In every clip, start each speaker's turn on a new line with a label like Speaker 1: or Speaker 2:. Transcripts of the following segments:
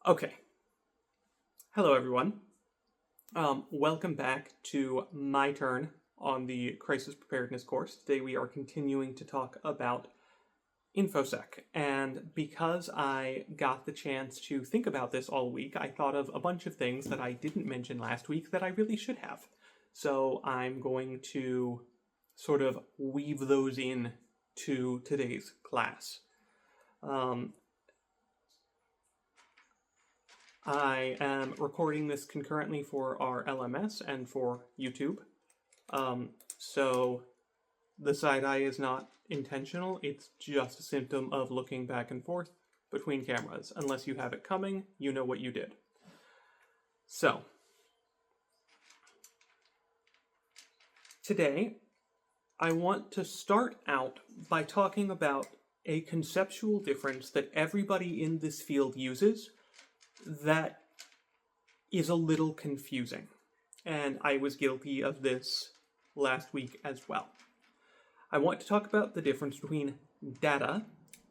Speaker 1: Okay. Hello, everyone. Welcome back to my turn on the Crisis Preparedness course. Today we are continuing to talk about Infosec, and because I got the chance to think about this all week, I thought of a bunch of things that I didn't mention last week that I really should have. So I'm going to sort of weave those in to today's class. I am recording this concurrently for our LMS and for YouTube. So the side eye is not intentional, it's just a symptom of looking back and forth between cameras. Unless you have it coming, you know what you did. So, today, I want to start out by talking about a conceptual difference that everybody in this field uses that is a little confusing. And I was guilty of this last week as well. I want to talk about the difference between data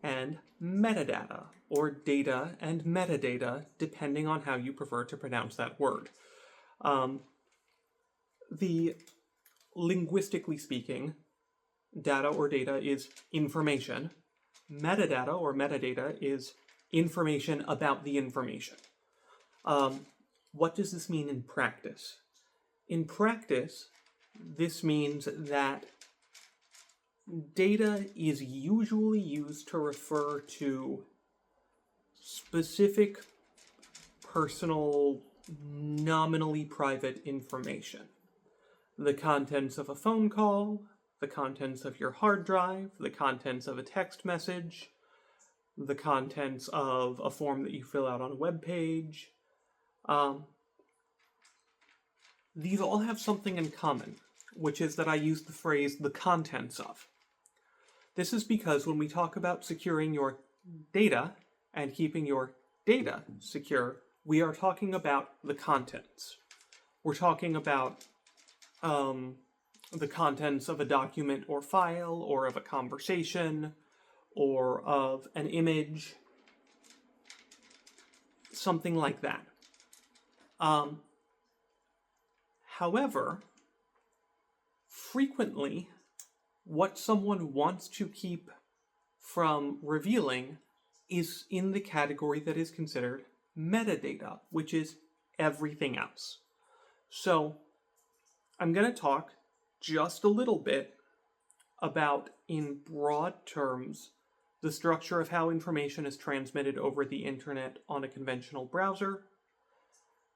Speaker 1: and metadata, or data and metadata, depending on how you prefer to pronounce that word. Linguistically speaking, data or data is information. Metadata or metadata is information about the information. What does this mean in practice? In practice, this means that data is usually used to refer to specific, personal, nominally private information. The contents of a phone call, the contents of your hard drive, the contents of a text message, the contents of a form that you fill out on a web page. These all have something in common, which is that I use the phrase the contents of. This is because when we talk about securing your data and keeping your data secure, we are talking about the contents. We're talking about the contents of a document or file, or of a conversation, or of an image, something like that. However, frequently, what someone wants to keep from revealing is in the category that is considered metadata, which is everything else. So, I'm going to talk just a little bit about, in broad terms, the structure of how information is transmitted over the internet on a conventional browser,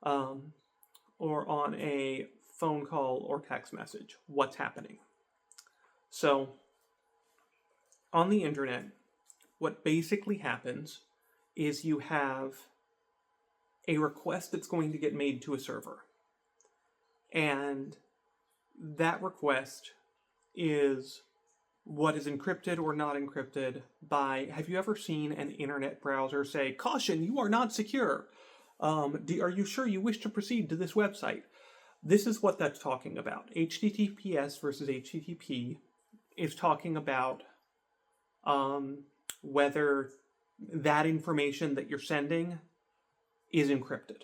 Speaker 1: or on a phone call or text message. What's happening? So, on the internet, what basically happens is you have a request that's going to get made to a server. And that request is what is encrypted or not encrypted by, have you ever seen an internet browser say, "Caution, you are not secure. Are you sure you wish to proceed to this website?" This is what that's talking about. HTTPS versus HTTP is talking about whether that information that you're sending is encrypted.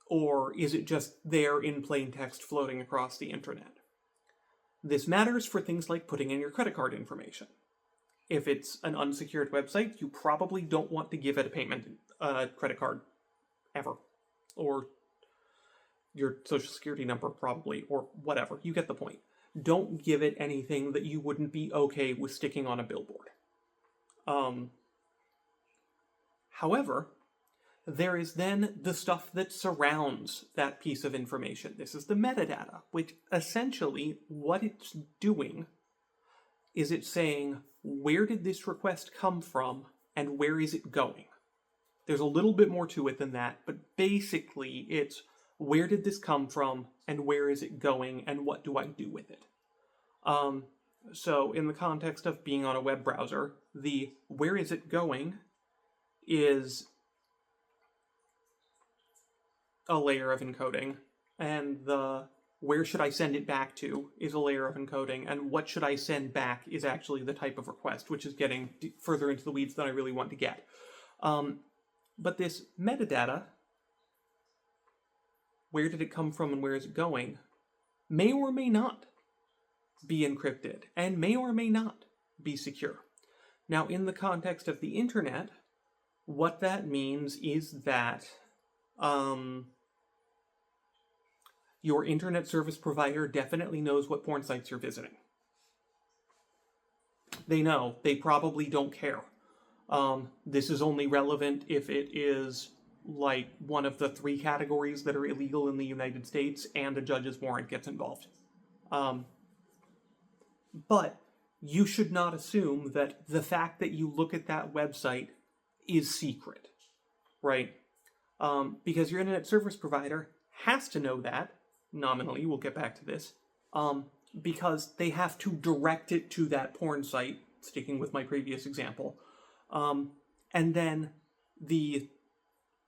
Speaker 1: Or is it just there in plain text floating across the internet? This matters for things like putting in your credit card information. If it's an unsecured website, you probably don't want to give it a credit card ever. Or your social security number probably, or whatever. You get the point. Don't give it anything that you wouldn't be okay with sticking on a billboard. However, there is then the stuff that surrounds that piece of information. This is the metadata, which essentially what it's doing is it's saying, where did this request come from and where is it going? There's a little bit more to it than that, but basically it's where did this come from and where is it going and what do I do with it? So in the context of being on a web browser, the where is it going is a layer of encoding, and the where should I send it back to is a layer of encoding, and what should I send back is actually the type of request, which is getting further into the weeds than I really want to get. But this metadata, where did it come from and where is it going, may or may not be encrypted and may or may not be secure. Now, in the context of the internet, what that means is that your internet service provider definitely knows what porn sites you're visiting. They know. They probably don't care. This is only relevant if it is like one of the 3 categories that are illegal in the United States and a judge's warrant gets involved. But you should not assume that the fact that you look at that website is secret, right? Because your internet service provider has to know that, nominally, we'll get back to this, because they have to direct it to that porn site, sticking with my previous example, and then the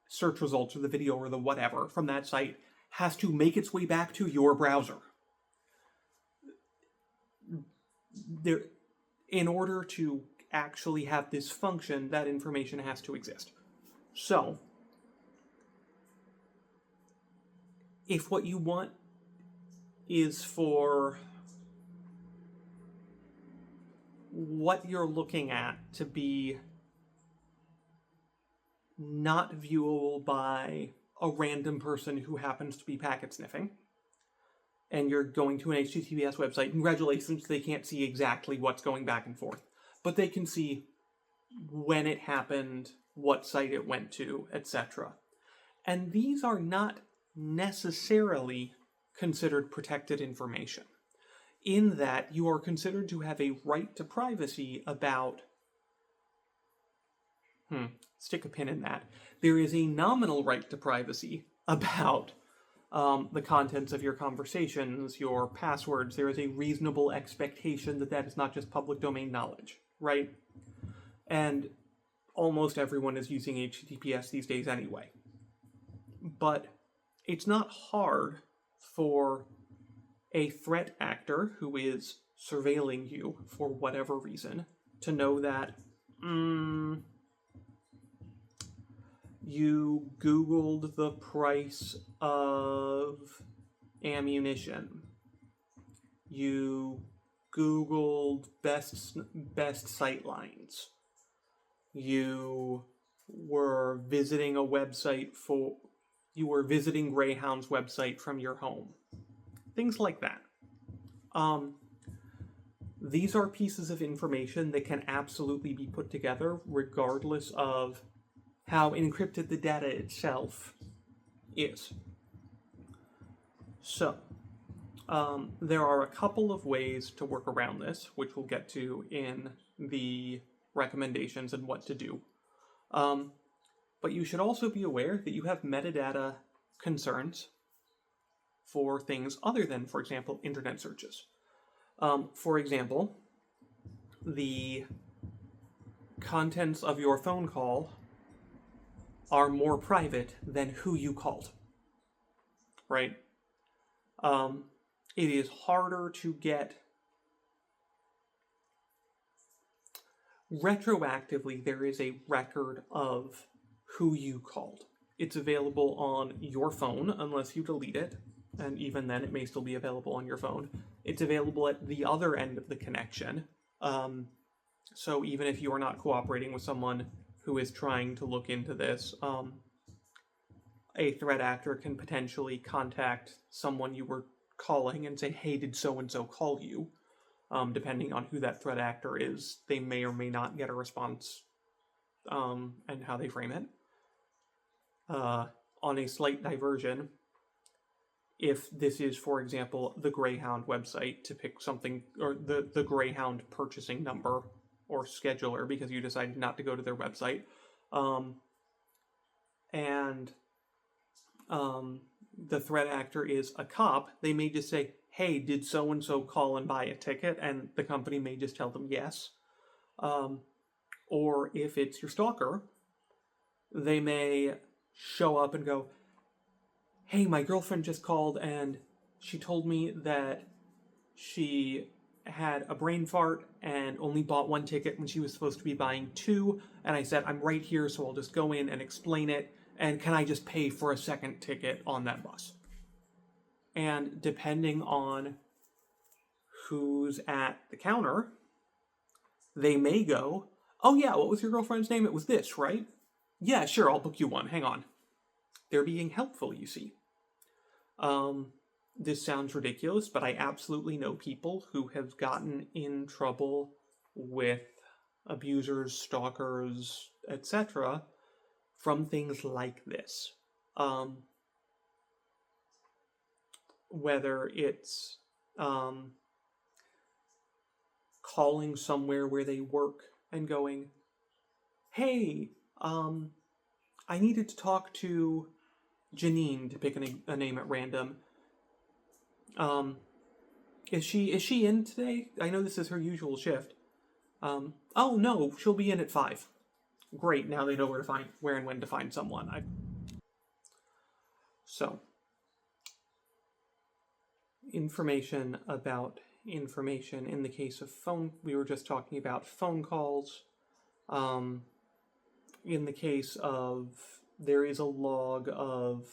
Speaker 1: search results or the video or the whatever from that site has to make its way back to your browser. In order to actually have this function, that information has to exist. So, if what you want is for what you're looking at to be not viewable by a random person who happens to be packet sniffing, and you're going to an HTTPS website, congratulations, they can't see exactly what's going back and forth, but they can see when it happened, what site it went to, etc. And these are not necessarily considered protected information, in that you are considered to have a right to privacy about... stick a pin in that. There is a nominal right to privacy about the contents of your conversations, your passwords. There is a reasonable expectation that that is not just public domain knowledge, right? And almost everyone is using HTTPS these days anyway. But it's not hard for a threat actor who is surveilling you for whatever reason to know that you Googled the price of ammunition. You Googled best sight lines. You were visiting a website you were visiting Greyhound's website from your home. Things like that. These are pieces of information that can absolutely be put together regardless of how encrypted the data itself is. So, there are a couple of ways to work around this, which we'll get to in the recommendations and what to do. But you should also be aware that you have metadata concerns for things other than, for example, internet searches. For example, the contents of your phone call are more private than who you called, right? It is harder to get... Retroactively, there is a record of who you called. It's available on your phone, unless you delete it, and even then it may still be available on your phone. It's available at the other end of the connection. So even if you are not cooperating with someone who is trying to look into this, a threat actor can potentially contact someone you were calling and say, hey, did so-and-so call you? Depending on who that threat actor is, they may or may not get a response, and how they frame it. On a slight diversion, if this is, for example, the Greyhound website, to pick something, or the Greyhound purchasing number or scheduler because you decided not to go to their website, and the threat actor is a cop, they may just say, hey, did so-and-so call and buy a ticket? And the company may just tell them yes. Or if it's your stalker, they may show up and go, hey, my girlfriend just called and She told me that she had a brain fart and only bought one ticket when she was supposed to be buying two. And I said, I'm right here, so I'll just go in and explain it. And can I just pay for a second ticket on that bus? And depending on who's at the counter, they may go, oh yeah, what was your girlfriend's name? It was this, right? Yeah, sure, I'll book you one. Hang on. They're being helpful, you see. This sounds ridiculous, but I absolutely know people who have gotten in trouble with abusers, stalkers, etc. from things like this. Whether it's calling somewhere where they work and going, hey, I needed to talk to Janine, to pick a name at random. Is she in today? I know this is her usual shift. Oh no, she'll be in at 5. Great, now they know where and when to find someone. So, information about information. In the case of phone, we were just talking about phone calls. In the case of, there is a log of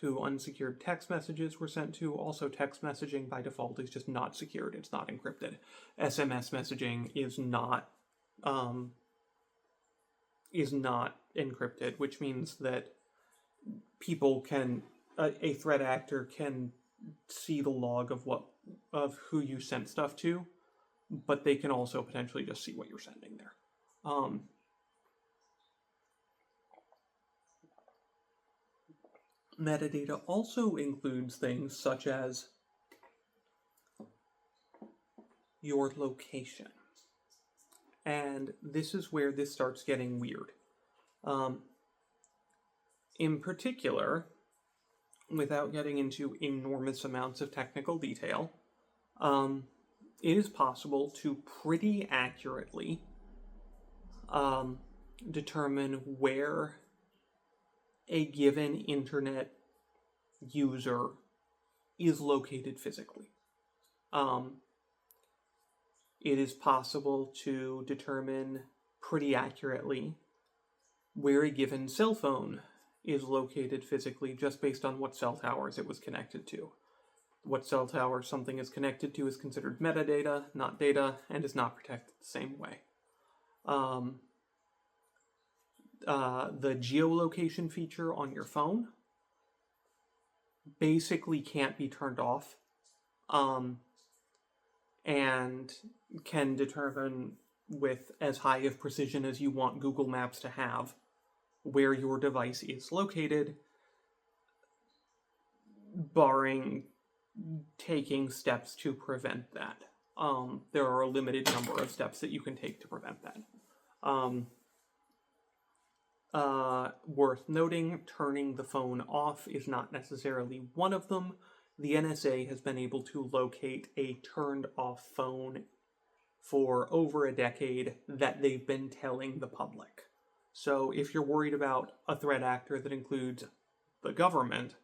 Speaker 1: who unsecured text messages were sent to. Also, text messaging by default is just not secured. It's not encrypted. SMS messaging is not encrypted, which means that people can, a threat actor can see the log of who you sent stuff to, but they can also potentially just see what you're sending there. Metadata also includes things such as your location. And this is where this starts getting weird. In particular, without getting into enormous amounts of technical detail, it is possible to pretty accurately determine where a given internet user is located physically. It is possible to determine pretty accurately where a given cell phone is located physically just based on what cell towers it was connected to. What cell tower something is connected to is considered metadata, not data, and is not protected the same way. The geolocation feature on your phone basically can't be turned off, and can determine with as high of precision as you want Google Maps to have where your device is located, barring taking steps to prevent that. There are a limited number of steps that you can take to prevent that. Worth noting, turning the phone off is not necessarily one of them. The NSA has been able to locate a turned off phone for over a decade that they've been telling the public. So if you're worried about a threat actor that includes the government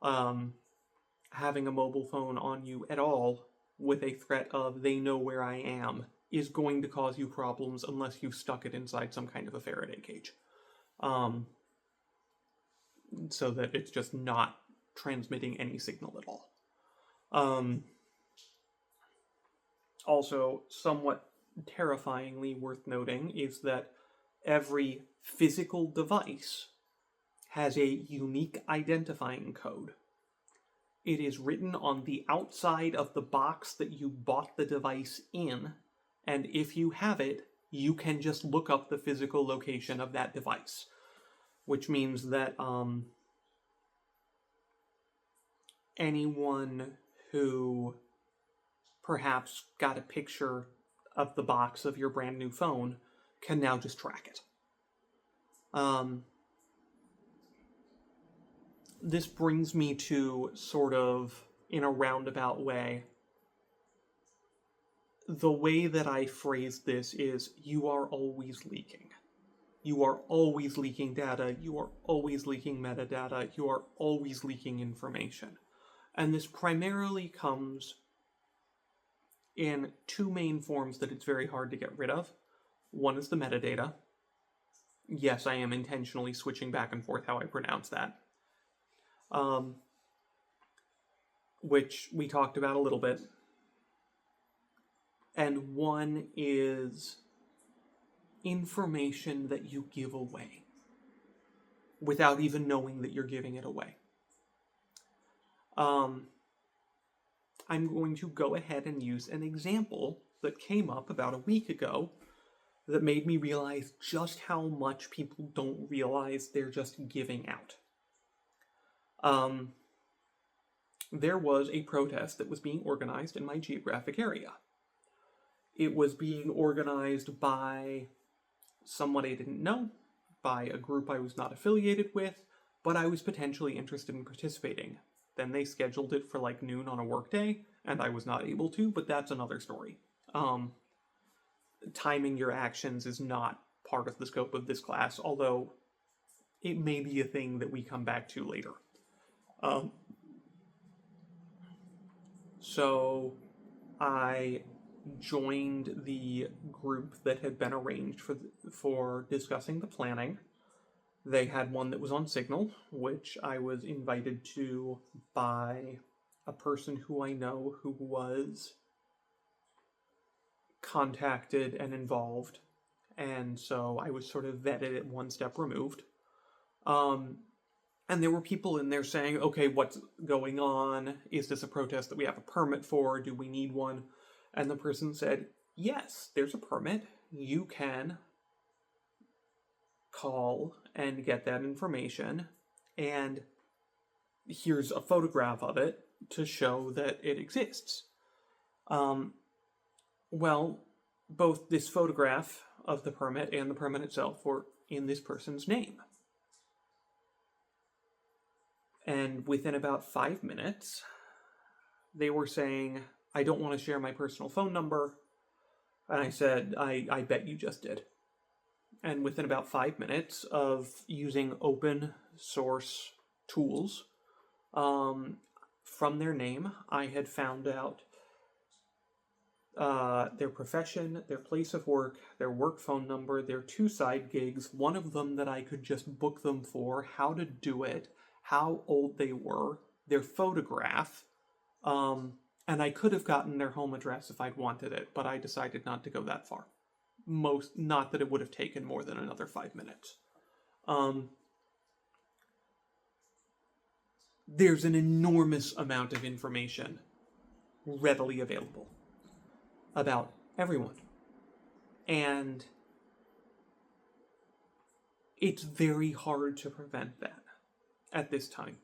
Speaker 1: having a mobile phone on you at all with a threat of they know where I am is going to cause you problems unless you've stuck it inside some kind of a Faraday cage. So that it's just not transmitting any signal at all. Also, somewhat terrifyingly worth noting is that every physical device has a unique identifying code. It is written on the outside of the box that you bought the device in, and if you have it, you can just look up the physical location of that device, which means that anyone who perhaps got a picture of the box of your brand new phone can now just track it. This brings me to sort of, in a roundabout way, the way that I phrase this is, you are always leaking. You are always leaking data, you are always leaking metadata, you are always leaking information. And this primarily comes in two main forms that it's very hard to get rid of. One is the metadata. Yes, I am intentionally switching back and forth how I pronounce that. Which we talked about a little bit. And one is information that you give away without even knowing that you're giving it away. I'm going to go ahead and use an example that came up about a week ago that made me realize just how much people don't realize they're just giving out. There was a protest that was being organized in my geographic area. It was being organized by someone I didn't know, by a group I was not affiliated with, but I was potentially interested in participating. Then they scheduled it for like noon on a workday, and I was not able to, but that's another story. Timing your actions is not part of the scope of this class, although it may be a thing that we come back to later. So I joined the group that had been arranged for discussing the planning. They had one that was on Signal, which I was invited to by a person who I know who was contacted and involved, and so I was sort of vetted at one step removed. And there were people in there saying, okay, what's going on? Is this a protest that we have a permit for? Do we need one? And the person said, yes, there's a permit. You can call and get that information, and here's a photograph of it to show that it exists. Well, both this photograph of the permit and the permit itself were in this person's name. And within about 5 minutes, they were saying, I don't want to share my personal phone number. And I said, I bet you just did. And within about 5 minutes of using open source tools, from their name, I had found out their profession, their place of work, their work phone number, their 2 side gigs, one of them that I could just book them for, how to do it, how old they were, their photograph, and I could have gotten their home address if I'd wanted it, but I decided not to go that far. Not that it would have taken more than another 5 minutes. There's an enormous amount of information readily available about everyone. And it's very hard to prevent that at this time.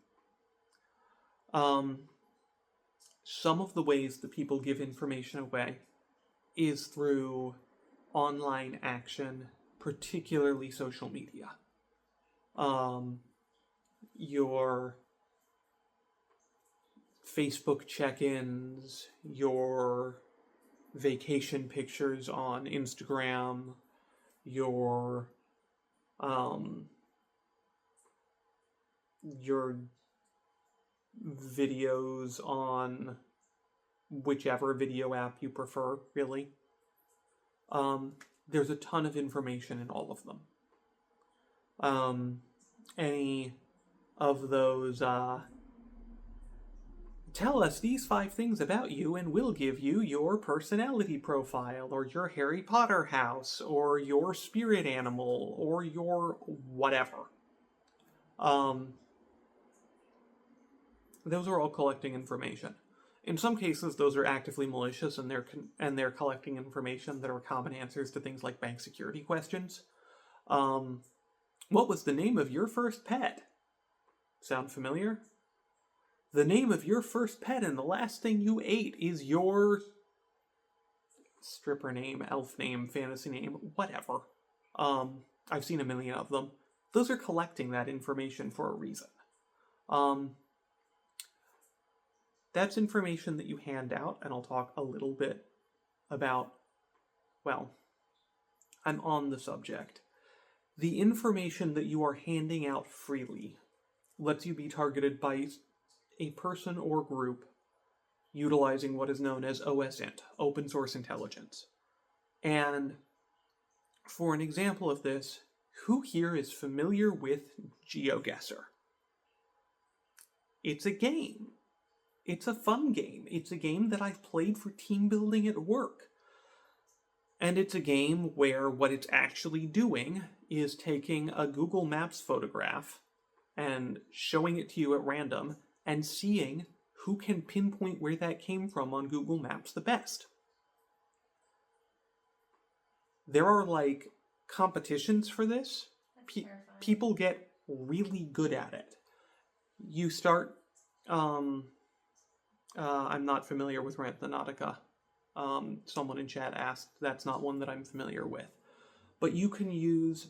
Speaker 1: Some of the ways that people give information away is through online action, particularly social media. Your Facebook check-ins, your vacation pictures on Instagram, your videos on whichever video app you prefer, really. There's a ton of information in all of them. Any of those, tell us these 5 things about you and we'll give you your personality profile, or your Harry Potter house, or your spirit animal, or your whatever. Those are all collecting information. In some cases, those are actively malicious, and they're collecting information that are common answers to things like bank security questions. What was the name of your first pet? Sound familiar? The name of your first pet and the last thing you ate is your stripper name, elf name, fantasy name, whatever. I've seen a million of them. Those are collecting that information for a reason. That's information that you hand out, and I'll talk a little bit about, well, I'm on the subject. The information that you are handing out freely lets you be targeted by a person or group utilizing what is known as OSINT, open source intelligence. And for an example of this, who here is familiar with GeoGuessr? It's a game. It's a fun game. It's a game that I've played for team building at work. And it's a game where what it's actually doing is taking a Google Maps photograph and showing it to you at random and seeing who can pinpoint where that came from on Google Maps the best. There are like competitions for this. People get really good at it. You start, I'm not familiar with Ranthonautica. Someone in chat asked, that's not one that I'm familiar with. But you can use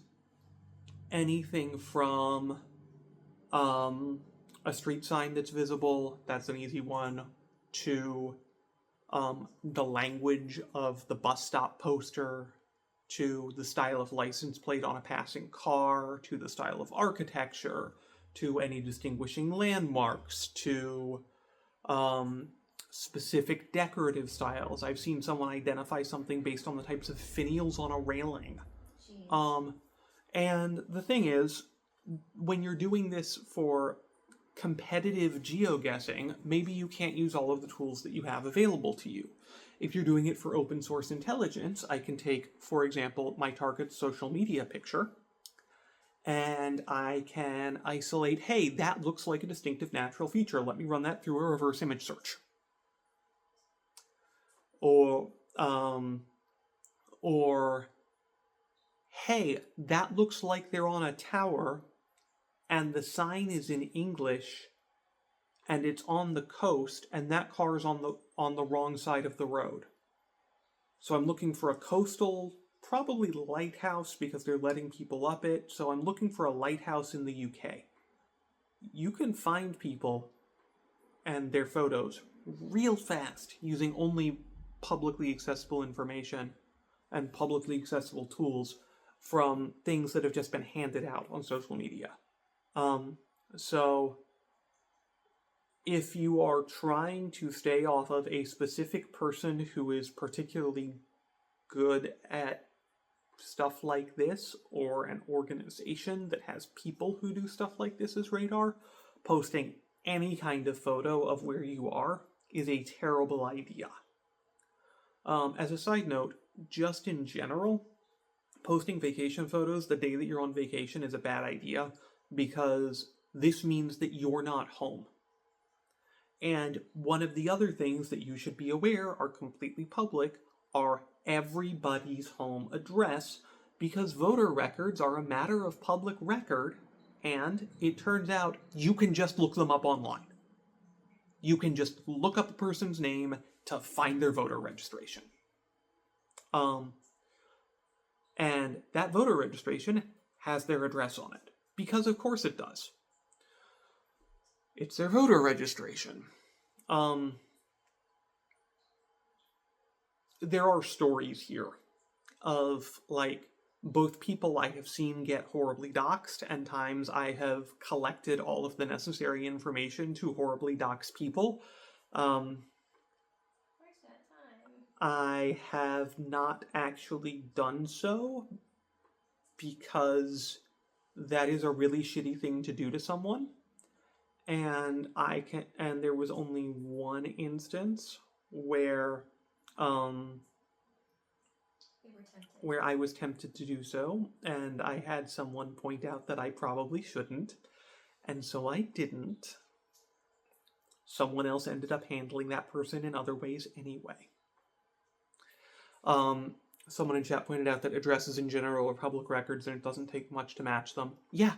Speaker 1: anything from a street sign that's visible, that's an easy one, to the language of the bus stop poster, to the style of license plate on a passing car, to the style of architecture, to any distinguishing landmarks, to specific decorative styles. I've seen someone identify something based on the types of finials on a railing. And the thing is, when you're doing this for competitive geoguessing, maybe you can't use all of the tools that you have available to you. If you're doing it for open source intelligence, I can take, for example, my target's social media picture, and I can isolate, hey, that looks like a distinctive natural feature. Let me run that through a reverse image search. Or hey, that looks like they're on a tower, and the sign is in English, and it's on the coast, and that car is on the wrong side of the road. So I'm looking for a coastal, probably lighthouse, because they're letting people up it. So I'm looking for a lighthouse in the UK. You can find people and their photos real fast using only publicly accessible information and publicly accessible tools from things that have just been handed out on social media. So if you are trying to stay off of a specific person who is particularly good at stuff like this, or an organization that has people who do stuff like this as radar, posting any kind of photo of where you are is a terrible idea. As a side note, just in general, posting vacation photos the day that you're on vacation is a bad idea, because this means that you're not home. And one of the other things that you should be aware are completely public are everybody's home address, because voter records are a matter of public record, and it turns out you can just look them up online. You can just look up a person's name to find their voter registration. And that voter registration has their address on it, because of course it does. It's their voter registration. There are stories here of, like, both people I have seen get horribly doxxed, and times I have collected all of the necessary information to horribly dox people.
Speaker 2: Where's that time?
Speaker 1: I have not actually done so, because that is a really shitty thing to do to someone. And there was only one instance where I was tempted to do so, and I had someone point out that I probably shouldn't, and so I didn't. Someone else ended up handling that person in other ways anyway. Someone in chat pointed out that addresses in general are public records and it doesn't take much to match them. Yeah.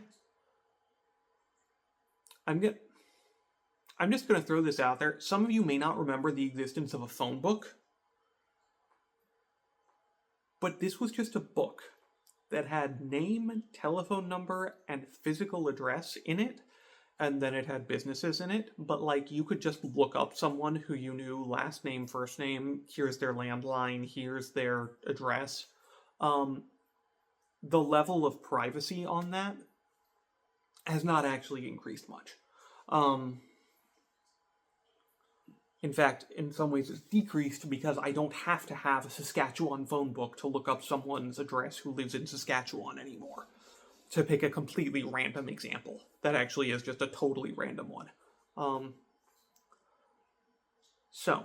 Speaker 1: I'm just going to throw this out there. Some of you may not remember the existence of a phone book, but this was just a book that had name, telephone number, and physical address in it, and then it had businesses in it, but like you could just look up someone who you knew, last name, first name, here's their landline, here's their address. The level of privacy on that has not actually increased much. In fact, in some ways it's decreased because I don't have to have a Saskatchewan phone book to look up someone's address who lives in Saskatchewan anymore. To pick a completely random example. That actually is just a totally random one. So,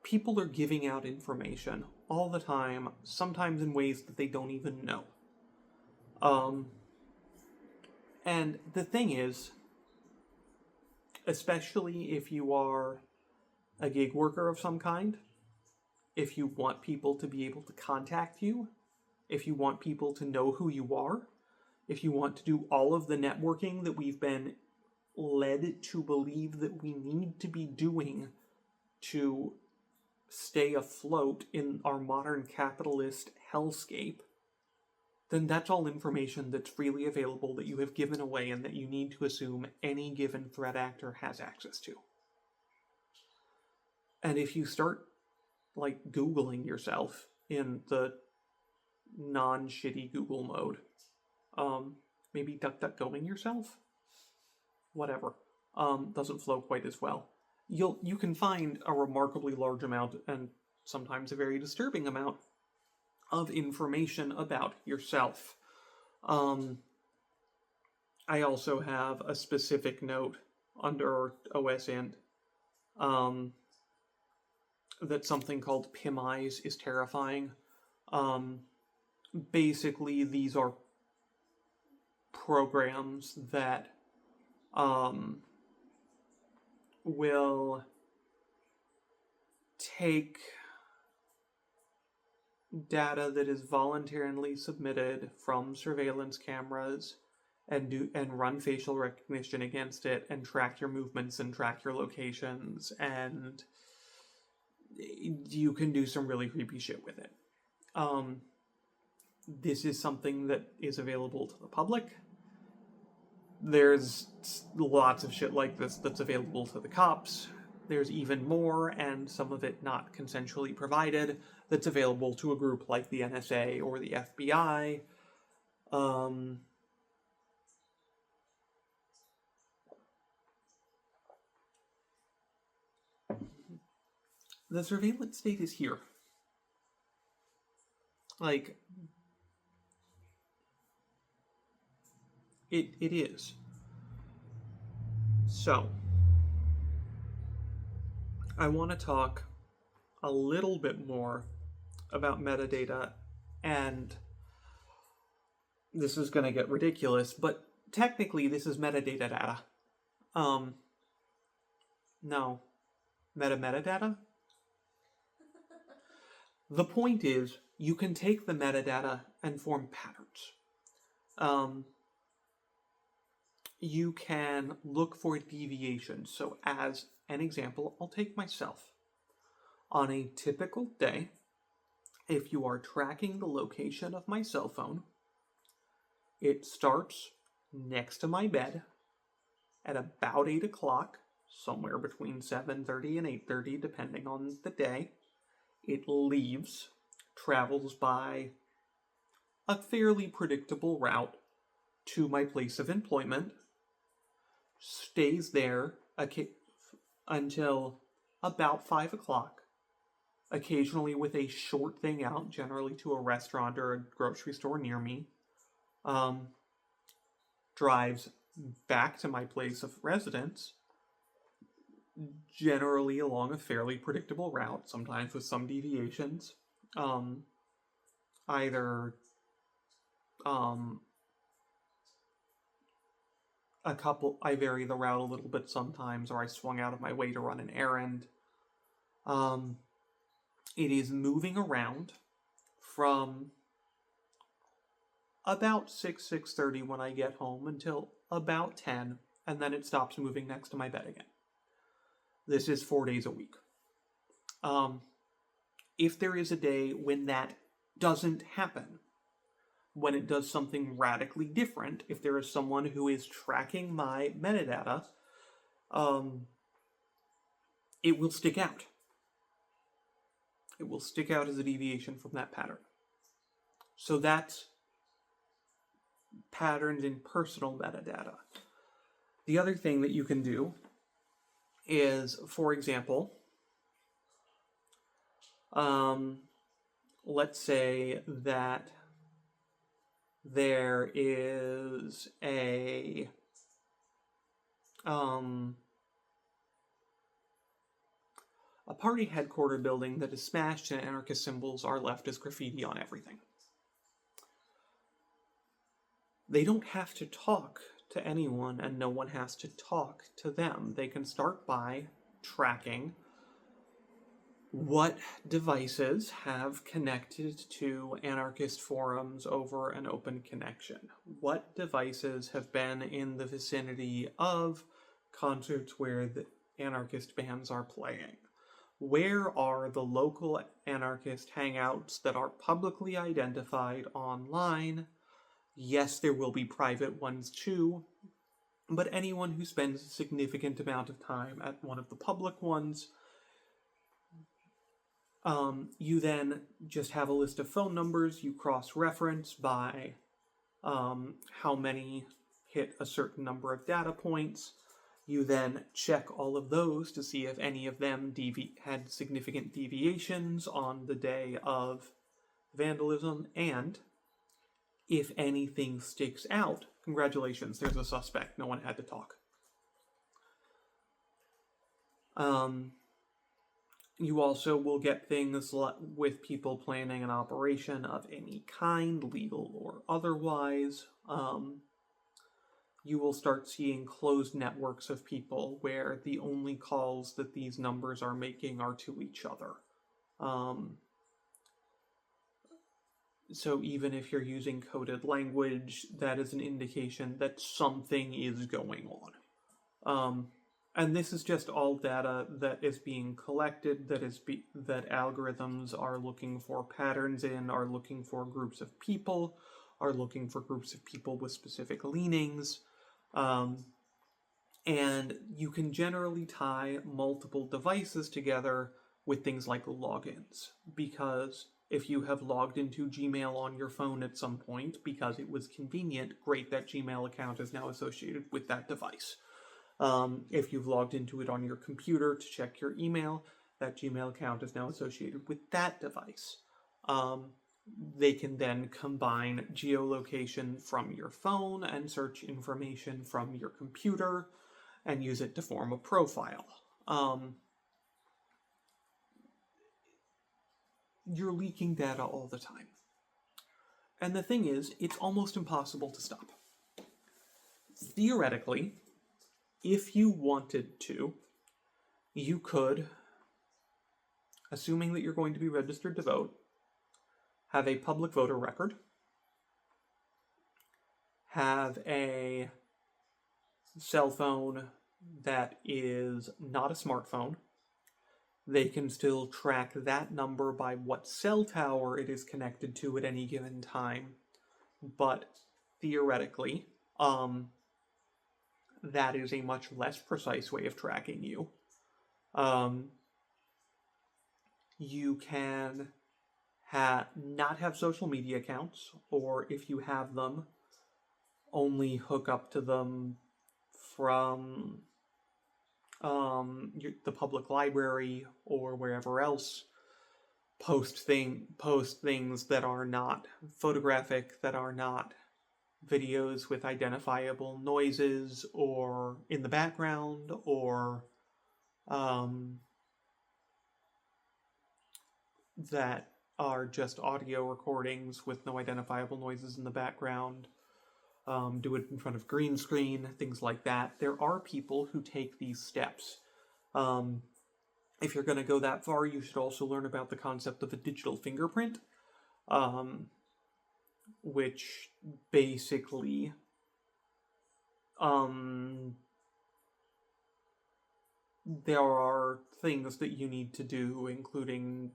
Speaker 1: people are giving out information all the time, sometimes in ways that they don't even know. And the thing is, especially if you are a gig worker of some kind, if you want people to be able to contact you, if you want people to know who you are, if you want to do all of the networking that we've been led to believe that we need to be doing to stay afloat in our modern capitalist hellscape, then that's all information that's freely available that you have given away and that you need to assume any given threat actor has access to. And if you start, like, Googling yourself in the non-shitty Google mode, maybe DuckDuckGoing yourself? Whatever. Doesn't flow quite as well. You can find a remarkably large amount, and sometimes a very disturbing amount, of information about yourself. I also have a specific note under OSINT that something called PIMIs is terrifying. Basically, these are programs that will take data that is voluntarily submitted from surveillance cameras and run facial recognition against it and track your movements and track your locations, and you can do some really creepy shit with it. This is something that is available to the public. There's lots of shit like this that's available to the cops. There's even more, and some of it not consensually provided, that's available to a group like the NSA or the FBI. The surveillance state is here. Like, it is. So, I want to talk a little bit more about metadata, and this is going to get ridiculous, but technically this is metadata data. No. Metadata? The point is, you can take the metadata and form patterns. You can look for deviations. So as an example, I'll take myself. On a typical day, if you are tracking the location of my cell phone, it starts next to my bed at about 8 o'clock, somewhere between 7:30 and 8:30, depending on the day. It leaves, travels by a fairly predictable route to my place of employment, stays there until about 5 o'clock, occasionally with a short thing out, generally to a restaurant or a grocery store near me, drives back to my place of residence, generally along a fairly predictable route, sometimes with some deviations. Either I vary the route a little bit sometimes, or I swung out of my way to run an errand. It is moving around from about 6:30 when I get home until about 10, and then it stops moving next to my bed again. This is 4 days a week. If there is a day when that doesn't happen, when it does something radically different, if there is someone who is tracking my metadata, it will stick out. It will stick out as a deviation from that pattern. So that's patterns in personal metadata. The other thing that you can do is, for example, let's say that there is a party headquarter building that is smashed and anarchist symbols are left as graffiti on everything. They don't have to talk to anyone, and no one has to talk to them. They can start by tracking what devices have connected to anarchist forums over an open connection. What devices have been in the vicinity of concerts where the anarchist bands are playing? Where are the local anarchist hangouts that are publicly identified online? Yes, there will be private ones too, but anyone who spends a significant amount of time at one of the public ones, you then just have a list of phone numbers. You cross-reference by how many hit a certain number of data points. You then check all of those to see if any of them had significant deviations on the day of vandalism, and if anything sticks out, congratulations, there's a suspect. No one had to talk. You also will get things with people planning an operation of any kind, legal or otherwise. You will start seeing closed networks of people where the only calls that these numbers are making are to each other. So even if you're using coded language, that is an indication that something is going on. And this is just all data that is being collected, that algorithms are looking for patterns in, are looking for groups of people, are looking for groups of people with specific leanings. And you can generally tie multiple devices together with things like logins, because if you have logged into Gmail on your phone at some point because it was convenient, great, that Gmail account is now associated with that device. If you've logged into it on your computer to check your email, that Gmail account is now associated with that device. They can then combine geolocation from your phone and search information from your computer and use it to form a profile. You're leaking data all the time. And the thing is, it's almost impossible to stop. Theoretically, if you wanted to, you could, assuming that you're going to be registered to vote, have a public voter record, have a cell phone that is not a smartphone. They can still track that number by what cell tower it is connected to at any given time, but theoretically, that is a much less precise way of tracking you. You can not have social media accounts, or if you have them, only hook up to them from the public library or wherever else. Post things that are not photographic, that are not videos with identifiable noises or in the background, or that are just audio recordings with no identifiable noises in the background. Do it in front of green screen, things like that. There are people who take these steps. If you're going to go that far, you should also learn about the concept of a digital fingerprint, which basically there are things that you need to do, including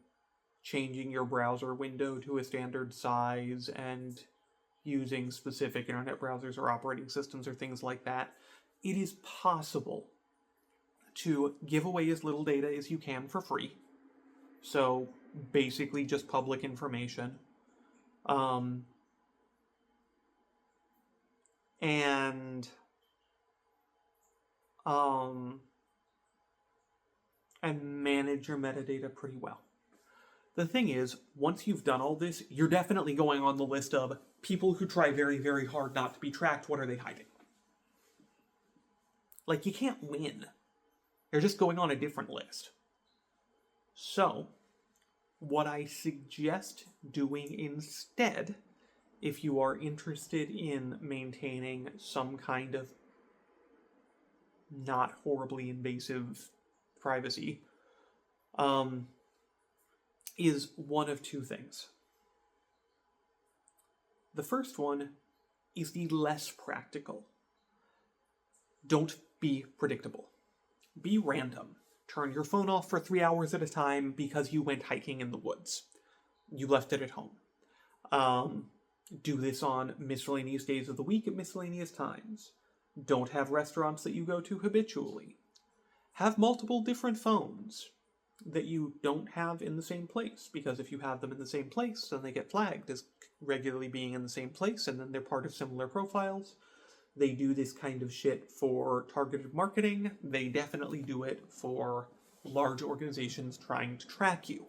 Speaker 1: changing your browser window to a standard size and using specific internet browsers or operating systems or things like that. It is possible to give away as little data as you can for free. So basically just public information. And and manage your metadata pretty well. The thing is, once you've done all this, you're definitely going on the list of people who try very, very hard not to be tracked. What are they hiding? Like, you can't win. You're just going on a different list. So, what I suggest doing instead, if you are interested in maintaining some kind of not horribly invasive privacy, is one of two things. The first one is the less practical. Don't be predictable. Be random. Turn your phone off for 3 hours at a time because you went hiking in the woods. You left it at home. Do this on miscellaneous days of the week at miscellaneous times. Don't have restaurants that you go to habitually. Have multiple different phones that you don't have in the same place, because if you have them in the same place, then they get flagged as regularly being in the same place, and then they're part of similar profiles. They do this kind of shit for targeted marketing. They definitely do it for large organizations trying to track you.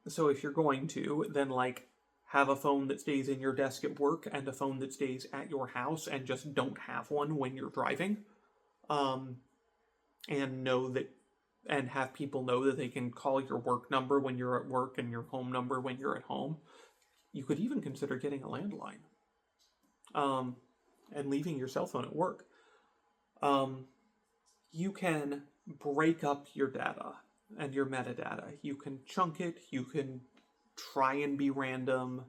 Speaker 1: So if you're going to, then like have a phone that stays in your desk at work and a phone that stays at your house, and just don't have one when you're driving. And know that, and have people know that they can call your work number when you're at work and your home number when you're at home. You could even consider getting a landline, and leaving your cell phone at work. You can break up your data and your metadata. You can chunk it, you can try and be random,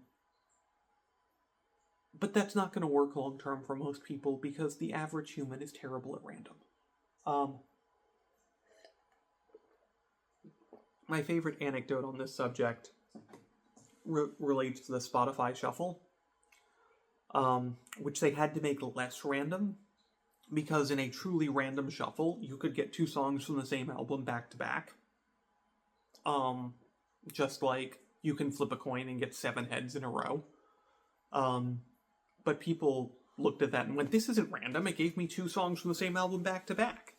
Speaker 1: but that's not going to work long term for most people because the average human is terrible at random. My favorite anecdote on this subject relates to the Spotify Shuffle, which they had to make less random, because in a truly random shuffle, you could get 2 songs from the same album back to back. Just like you can flip a coin and get 7 heads in a row. But people looked at that and went, this isn't random, it gave me 2 songs from the same album back to back.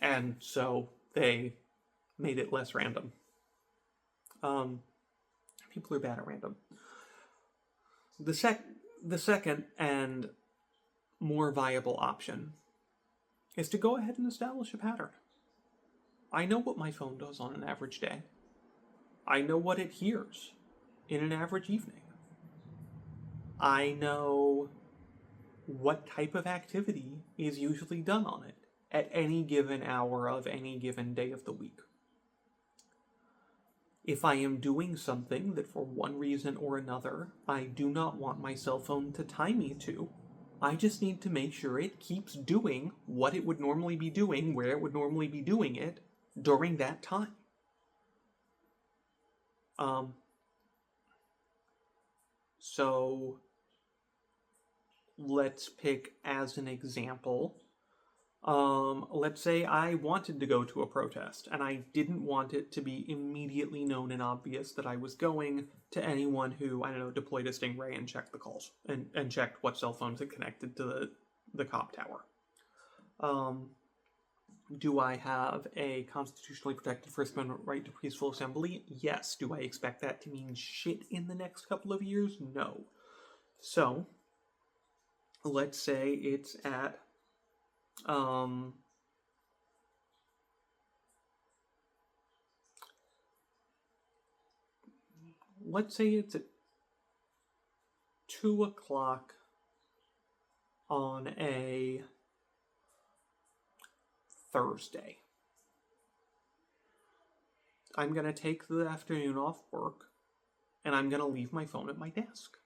Speaker 1: And so they made it less random. People are bad at random. The second and more viable option is to go ahead and establish a pattern. I know what my phone does on an average day. I know what it hears in an average evening. I know what type of activity is usually done on it at any given hour of any given day of the week. If I am doing something that for one reason or another I do not want my cell phone to tie me to, I just need to make sure it keeps doing what it would normally be doing, where it would normally be doing it during that time. So let's pick as an example. Let's say I wanted to go to a protest, and I didn't want it to be immediately known and obvious that I was going to anyone who, I don't know, deployed a Stingray and checked the calls, and checked what cell phones had connected to the cop tower. Do I have a constitutionally protected First Amendment right to peaceful assembly? Yes. Do I expect that to mean shit in the next couple of years? No. So, let's say it's at let's say it's at 2 o'clock on a Thursday. I'm going to take the afternoon off work, and I'm going to leave my phone at my desk.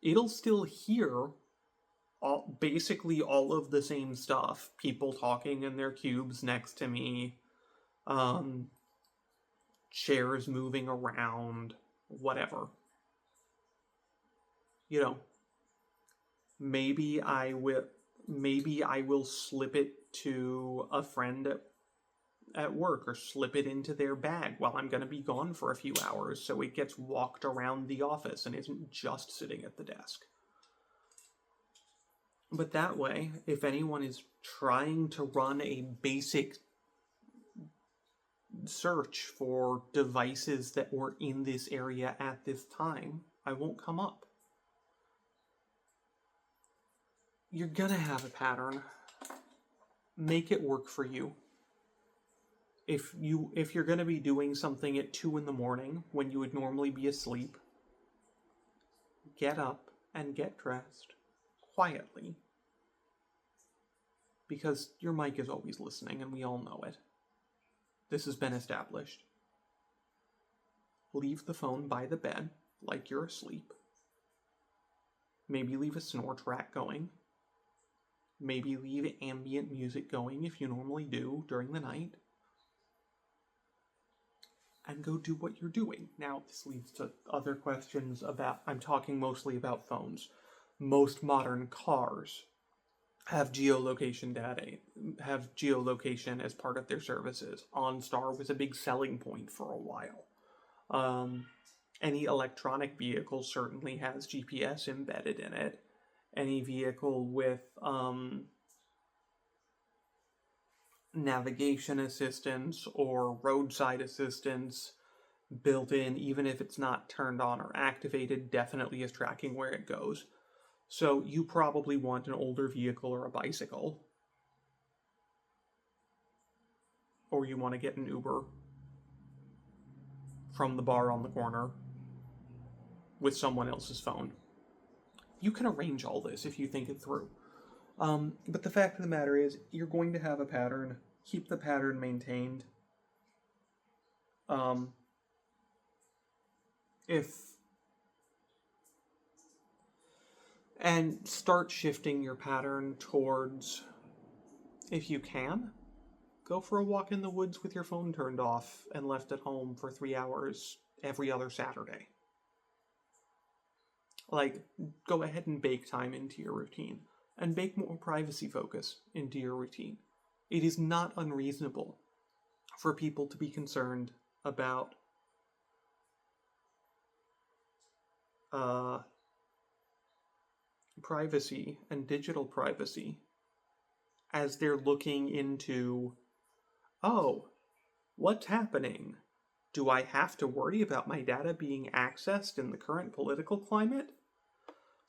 Speaker 1: It'll still hear basically all of the same stuff. People talking in their cubes next to me, chairs moving around, whatever. You know, maybe I will slip it to a friend at work, or slip it into their bag while I'm going to be gone for a few hours, so it gets walked around the office and isn't just sitting at the desk. But that way, if anyone is trying to run a basic search for devices that were in this area at this time, I won't come up. You're gonna have a pattern. Make it work for you. If you're gonna be doing something at 2 a.m. when you would normally be asleep, get up and get dressed quietly. Because your mic is always listening and we all know it. This has been established. Leave the phone by the bed like you're asleep. Maybe leave a snore track going. Maybe leave ambient music going if you normally do during the night. And go do what you're doing. Now, this leads to other questions about, I'm talking mostly about phones. Most modern cars have geolocation data, have geolocation as part of their services. OnStar was a big selling point for a while. Any electronic vehicle certainly has GPS embedded in it. Any vehicle with navigation assistance or roadside assistance built in, even if it's not turned on or activated, definitely is tracking where it goes. So you probably want an older vehicle or a bicycle. Or you want to get an Uber from the bar on the corner with someone else's phone. You can arrange all this if you think it through. But the fact of the matter is, you're going to have a pattern. Keep the pattern maintained. And start shifting your pattern towards, if you can, go for a walk in the woods with your phone turned off and left at home for 3 hours every other Saturday. Like, go ahead and bake time into your routine. And bake more privacy focus into your routine. It is not unreasonable for people to be concerned about privacy and digital privacy as they're looking into, oh, what's happening? Do I have to worry about my data being accessed in the current political climate?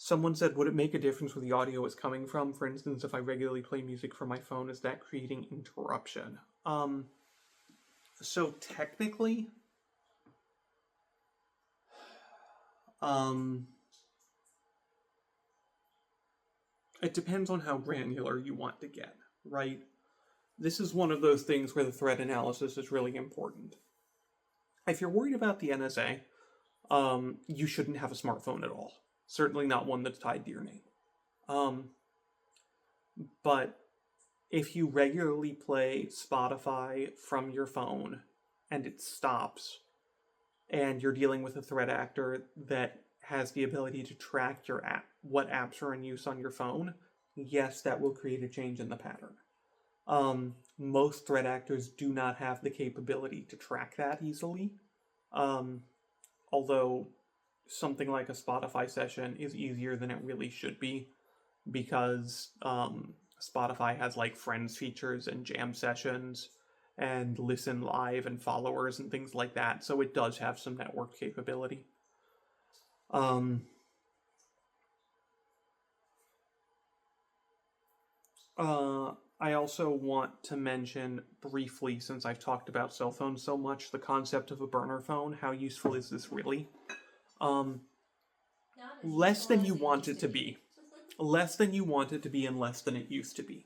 Speaker 1: Someone said, would it make a difference where the audio is coming from? For instance, if I regularly play music from my phone, is that creating interruption? So technically, it depends on how granular you want to get, right? This is one of those things where the threat analysis is really important. If you're worried about the NSA, you shouldn't have a smartphone at all. Certainly not one that's tied to your name. But if you regularly play Spotify from your phone and it stops, and you're dealing with a threat actor that has the ability to track your app, what apps are in use on your phone, yes, that will create a change in the pattern. Most threat actors do not have the capability to track that easily. Although something like a Spotify session is easier than it really should be, because Spotify has like friends features and jam sessions and listen live and followers and things like that, so it does have some network capability. I also want to mention briefly, since I've talked about cell phones so much, the concept of a burner phone. How useful is this really? Less than you want it to be. Less than you want it to be and less than it used to be.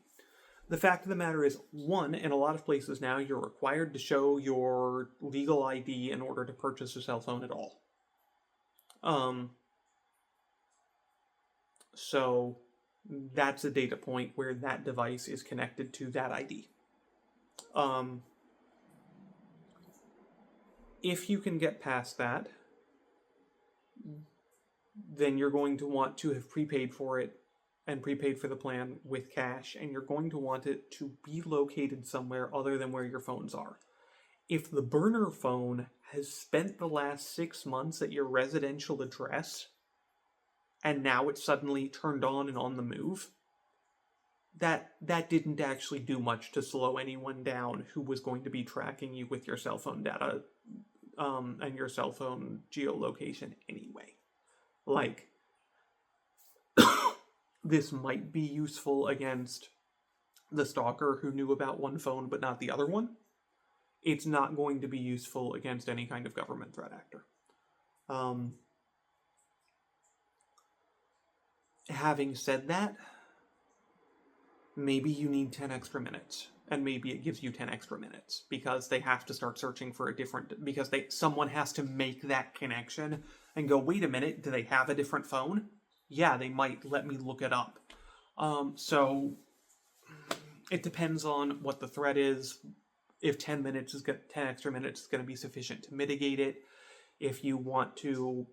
Speaker 1: The fact of the matter is, one, in a lot of places now, you're required to show your legal ID in order to purchase a cell phone at all. So that's a data point where that device is connected to that ID. If you can get past that, then you're going to want to have prepaid for it and prepaid for the plan with cash, and you're going to want it to be located somewhere other than where your phones are. If the burner phone has spent the last 6 months at your residential address, and now it's suddenly turned on and on the move, that didn't actually do much to slow anyone down who was going to be tracking you with your cell phone data and your cell phone geolocation anyway. Like, this might be useful against the stalker who knew about one phone but not the other one. It's not going to be useful against any kind of government threat actor. Having said that, maybe you need 10 extra minutes, and maybe it gives you 10 extra minutes because they have to start searching for a different, because someone has to make that connection and go, wait a minute, do they have a different phone? Yeah, they might. Let me look it up. So it depends on what the threat is. If 10 extra minutes is going to be sufficient to mitigate it. If you want to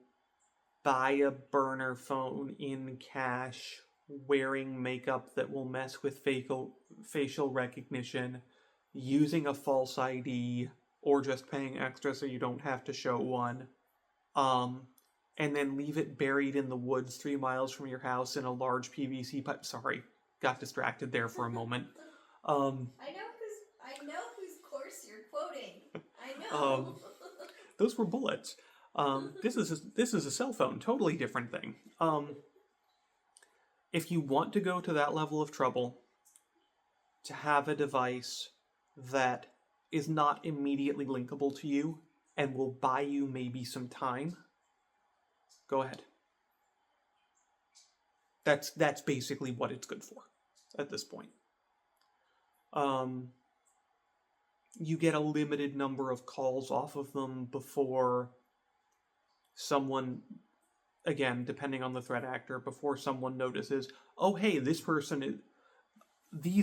Speaker 1: buy a burner phone in cash, wearing makeup that will mess with facial recognition, using a false ID, or just paying extra so you don't have to show one, and then leave it buried in the woods 3 miles from your house in a large PVC pipe. Sorry, got distracted there for a moment.
Speaker 2: I know whose course you're quoting. I know.
Speaker 1: Those were bullets. This is a cell phone, totally different thing. If you want to go to that level of trouble to have a device that is not immediately linkable to you and will buy you maybe some time, go ahead. That's basically what it's good for at this point. You get a limited number of calls off of them before someone, again, depending on the threat actor, before someone notices, oh, hey, these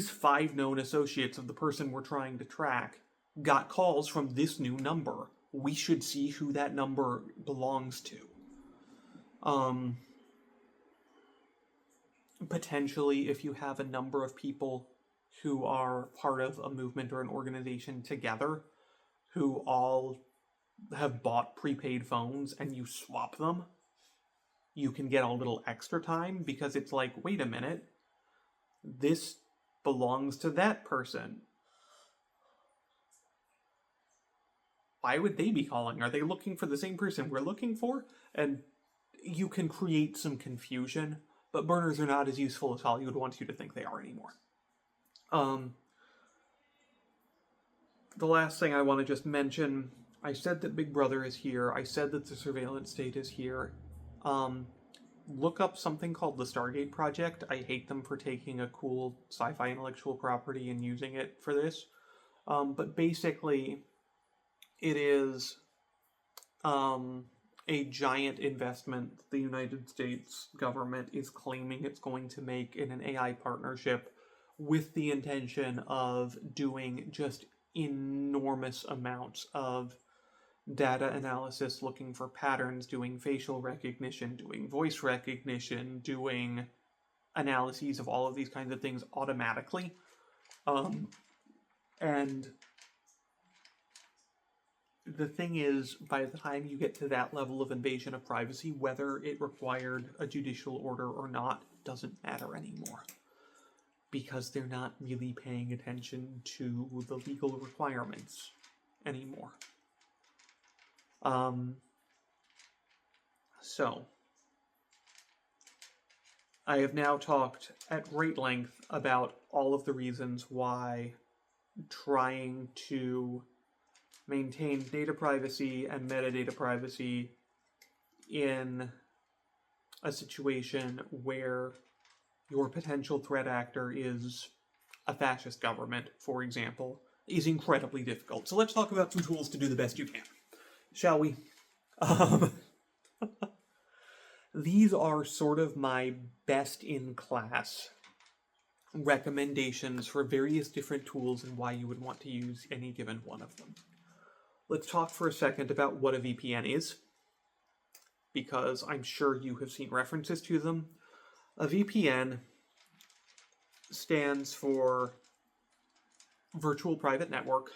Speaker 1: 5 known associates of the person we're trying to track got calls from this new number. We should see who that number belongs to. Potentially, if you have a number of people who are part of a movement or an organization together, who all have bought prepaid phones and you swap them, you can get a little extra time because it's like, wait a minute, this belongs to that person. Why would they be calling? Are they looking for the same person we're looking for? And you can create some confusion, but burners are not as useful as Hollywood wants you to think they are anymore. The last thing I want to just mention, I said that Big Brother is here. I said that the surveillance state is here. Look up something called the Stargate Project. I hate them for taking a cool sci-fi intellectual property and using it for this. But basically, it is a giant investment the United States government is claiming it's going to make in an AI partnership with the intention of doing just enormous amounts of data analysis, looking for patterns, doing facial recognition, doing voice recognition, doing analyses of all of these kinds of things automatically. And the thing is, by the time you get to that level of invasion of privacy, whether it required a judicial order or not doesn't matter anymore, because they're not really paying attention to the legal requirements anymore. So, I have now talked at great length about all of the reasons why trying to maintain data privacy and metadata privacy in a situation where your potential threat actor is a fascist government, for example, is incredibly difficult. So let's talk about some tools to do the best you can, shall we? These are sort of my best-in-class recommendations for various different tools and why you would want to use any given one of them. Let's talk for a second about what a VPN is, because I'm sure you have seen references to them. A VPN stands for Virtual Private Network,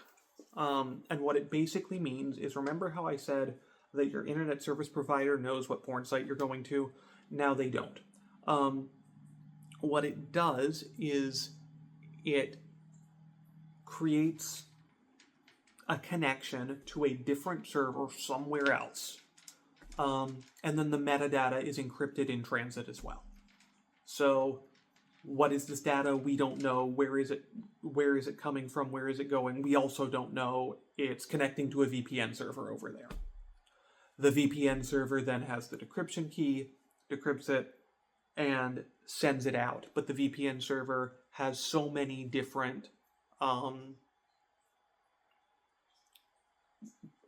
Speaker 1: and what it basically means is, remember how I said that your internet service provider knows what porn site you're going to? Now they don't. what it does is it creates a connection to a different server somewhere else. And then the metadata is encrypted in transit as well. So what is this data? We don't know. Where is it coming from? Where is it going? We also don't know. It's connecting to a VPN server over there. The VPN server then has the decryption key, decrypts it, and sends it out. But the VPN server has so many different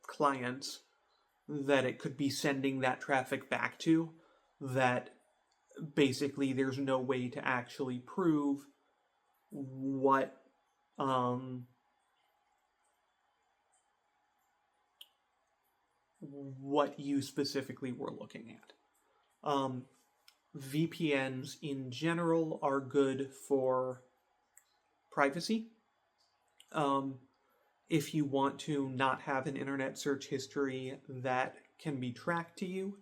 Speaker 1: clients that it could be sending that traffic back to, that basically there's no way to actually prove what you specifically were looking at. VPNs in general are good for privacy. If you want to not have an internet search history that can be tracked to you,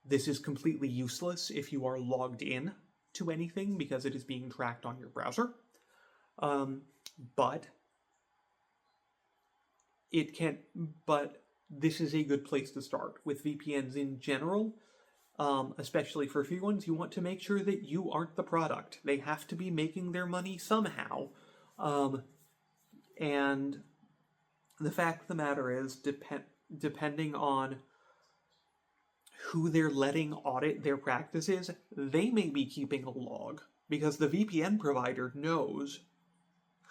Speaker 1: this is completely useless if you are logged in to anything because it is being tracked on your browser. But this is a good place to start with VPNs in general, especially for free ones. You want to make sure that you aren't the product. They have to be making their money somehow. And the fact of the matter is, depending on who they're letting audit their practices, they may be keeping a log because the VPN provider knows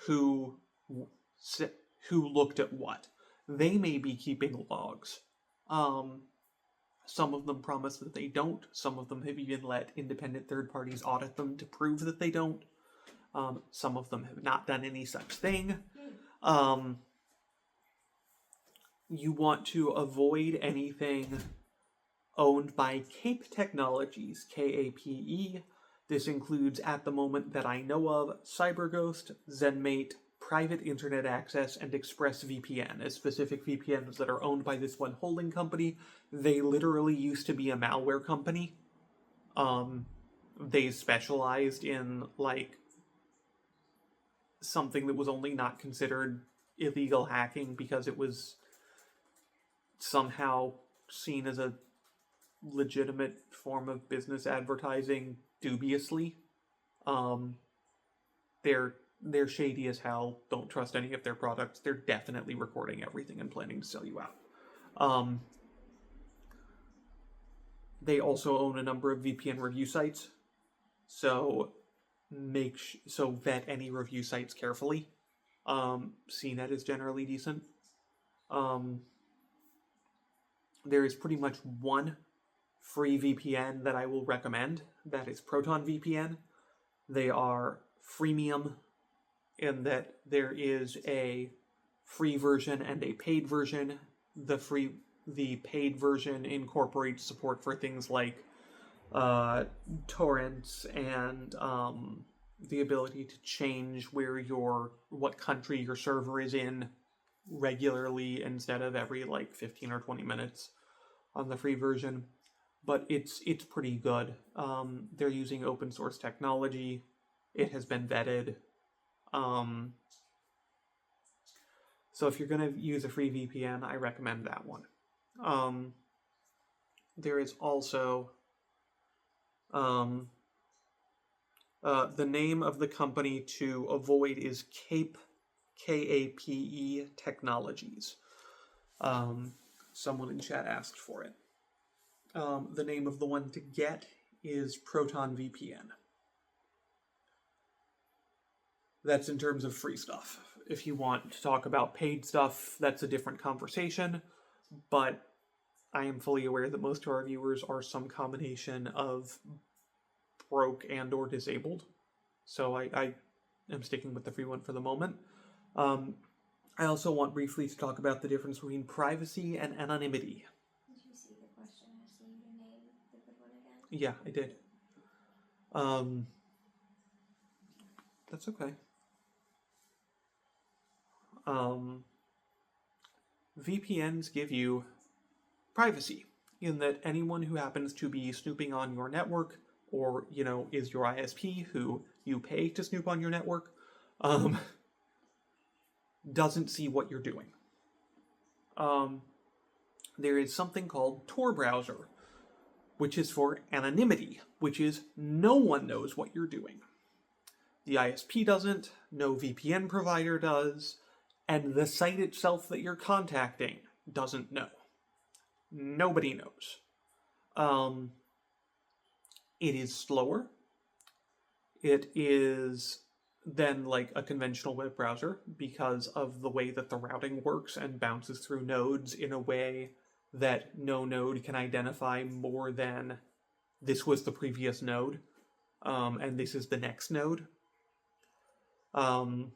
Speaker 1: who looked at what. They may be keeping logs. Some of them promise that they don't. Some of them have even let independent third parties audit them to prove that they don't. Some of them have not done any such thing. You want to avoid anything owned by Cape Technologies, K-A-P-E. This includes, at the moment that I know of, CyberGhost, ZenMate, Private Internet Access, and ExpressVPN as specific VPNs that are owned by this one holding company. They literally used to be a malware company. They specialized in, like, something that was only not considered illegal hacking because it was somehow seen as a legitimate form of business advertising dubiously. They're shady as hell. Don't trust any of their products. They're definitely recording everything and planning to sell you out. They also own a number of VPN review sites, so vet any review sites carefully. CNET is generally decent. There is pretty much one free VPN that I will recommend. That is Proton VPN. They are freemium in that there is a free version and a paid version. The paid version incorporates support for things like torrents and the ability to change what country your server is in regularly instead of every 15 or 20 minutes on the free version. But it's pretty good. They're using open source technology. It has been vetted. So if you're going to use a free VPN, I recommend that one. There is also the name of the company to avoid is Cape, K-A-P-E Technologies. Someone in chat asked for it. The name of the one to get is Proton VPN. That's in terms of free stuff. If you want to talk about paid stuff, that's a different conversation, but I am fully aware that most of our viewers are some combination of broke and or disabled, so I am sticking with the free one for the moment. I also want briefly to talk about the difference between privacy and anonymity.
Speaker 2: Did you see the question asking you to name the good one again?
Speaker 1: Yeah, I did. That's okay. VPNs give you privacy in that anyone who happens to be snooping on your network or, is your ISP who you pay to snoop on your network, doesn't see what you're doing. There is something called Tor browser, which is for anonymity, which is no one knows what you're doing. The ISP doesn't, no VPN provider does, and the site itself that you're contacting doesn't know. Nobody knows. It is slower. It is than like a conventional web browser because of the way that the routing works and bounces through nodes in a way that no node can identify more than this was the previous node, and this is the next node. And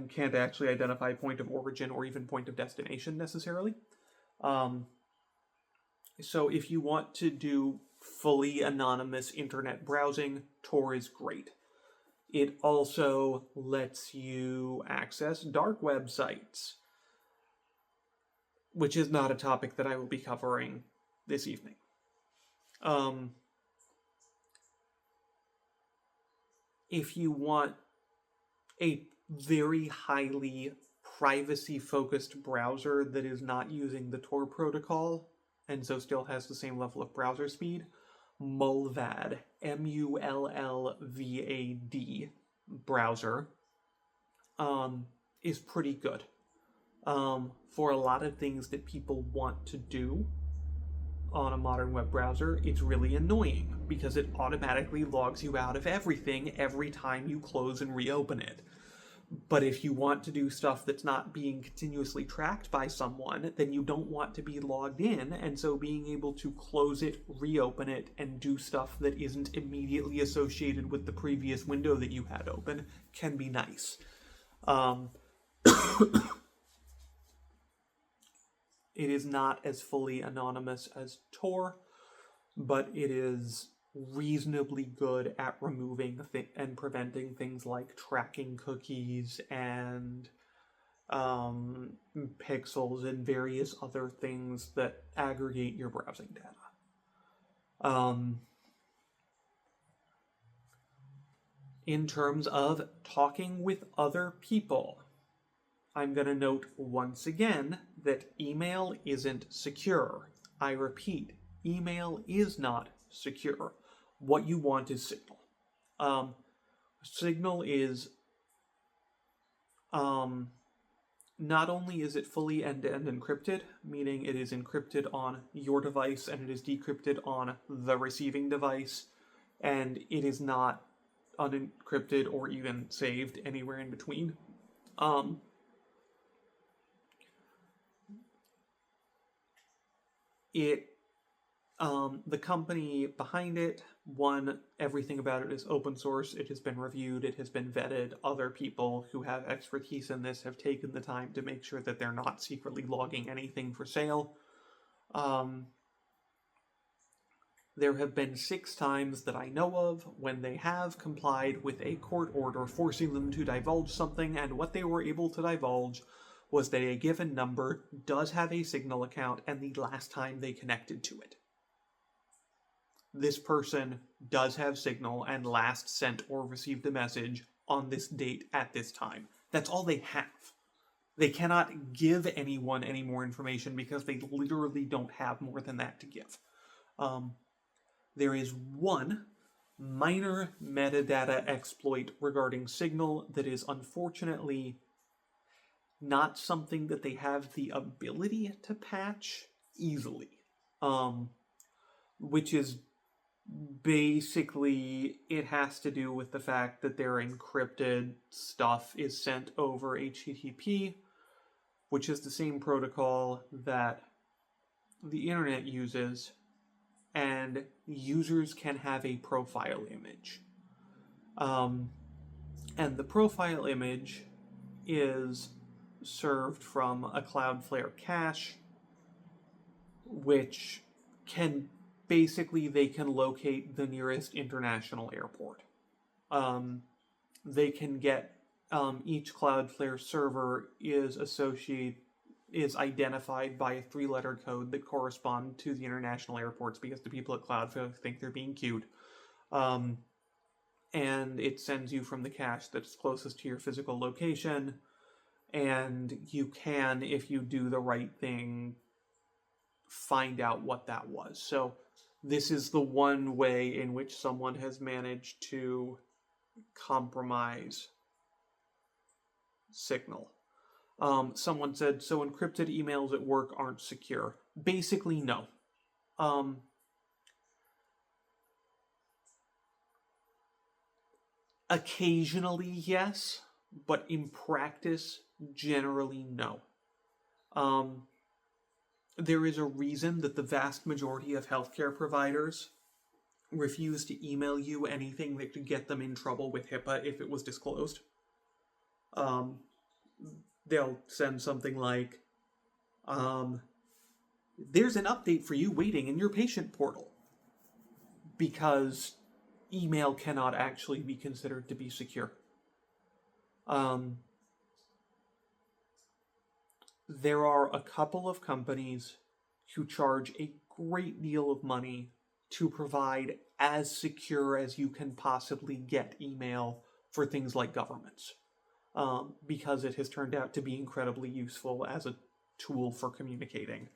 Speaker 1: can't actually identify point of origin or even point of destination necessarily. So if you want to do fully anonymous internet browsing, Tor is great. It also lets you access dark websites, which is not a topic that I will be covering this evening. If you want a very highly privacy-focused browser that is not using the Tor protocol, and so still has the same level of browser speed, Mullvad, Mullvad browser, is pretty good. For a lot of things that people want to do on a modern web browser, it's really annoying because it automatically logs you out of everything every time you close and reopen it. But if you want to do stuff that's not being continuously tracked by someone, then you don't want to be logged in, and so being able to close it, reopen it, and do stuff that isn't immediately associated with the previous window that you had open can be nice. It is not as fully anonymous as Tor, but it is reasonably good at removing and preventing things like tracking cookies and pixels and various other things that aggregate your browsing data. In terms of talking with other people, I'm going to note once again that email isn't secure. I repeat, email is not secure. What you want is Signal. Signal is, not only is it fully end-to-end encrypted, meaning it is encrypted on your device and it is decrypted on the receiving device, and it is not unencrypted or even saved anywhere in between. The company behind it, everything about it is open source. It has been reviewed. It has been vetted. Other people who have expertise in this have taken the time to make sure that they're not secretly logging anything for sale. There have been 6 times that I know of when they have complied with a court order forcing them to divulge something, and what they were able to divulge was that a given number does have a Signal account and the last time they connected to it. This person does have Signal and last sent or received a message on this date at this time. That's all they have. They cannot give anyone any more information because they literally don't have more than that to give. There is one minor metadata exploit regarding Signal that is unfortunately not something that they have the ability to patch easily. Which is basically, it has to do with the fact that their encrypted stuff is sent over HTTP, which is the same protocol that the internet uses, and users can have a profile image. And the profile image is served from a Cloudflare cache, which can they can locate the nearest international airport. They can get, each Cloudflare server is associated, is identified by a 3-letter code that correspond to the international airports because the people at Cloudflare think they're being cute. And it sends you from the cache that's closest to your physical location. And you can, if you do the right thing, find out what that was. So this is the one way in which someone has managed to compromise Signal. Someone said, so encrypted emails at work aren't secure. Basically, no. Occasionally, yes, but in practice, generally, no. There is a reason that the vast majority of healthcare providers refuse to email you anything that could get them in trouble with HIPAA if it was disclosed. They'll send something like, there's an update for you waiting in your patient portal, because email cannot actually be considered to be secure. There are a couple of companies who charge a great deal of money to provide as secure as you can possibly get email for things like governments, because it has turned out to be incredibly useful as a tool for communicating.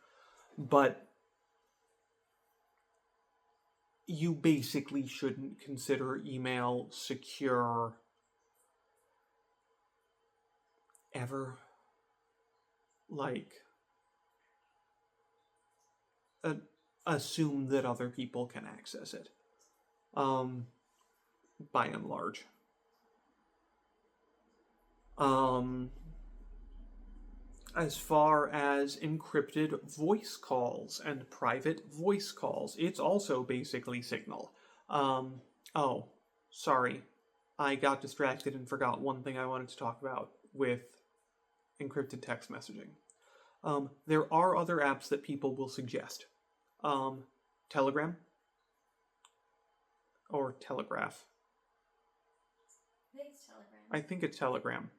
Speaker 1: But you basically shouldn't consider email secure ever. Like, assume that other people can access it, by and large. As far as encrypted voice calls and private voice calls, it's also basically Signal. Oh, sorry. I got distracted and forgot one thing I wanted to talk about with encrypted text messaging. There are other apps that people will suggest. Telegram or Telegraph.
Speaker 2: I think it's Telegram.
Speaker 1: I think it's Telegram.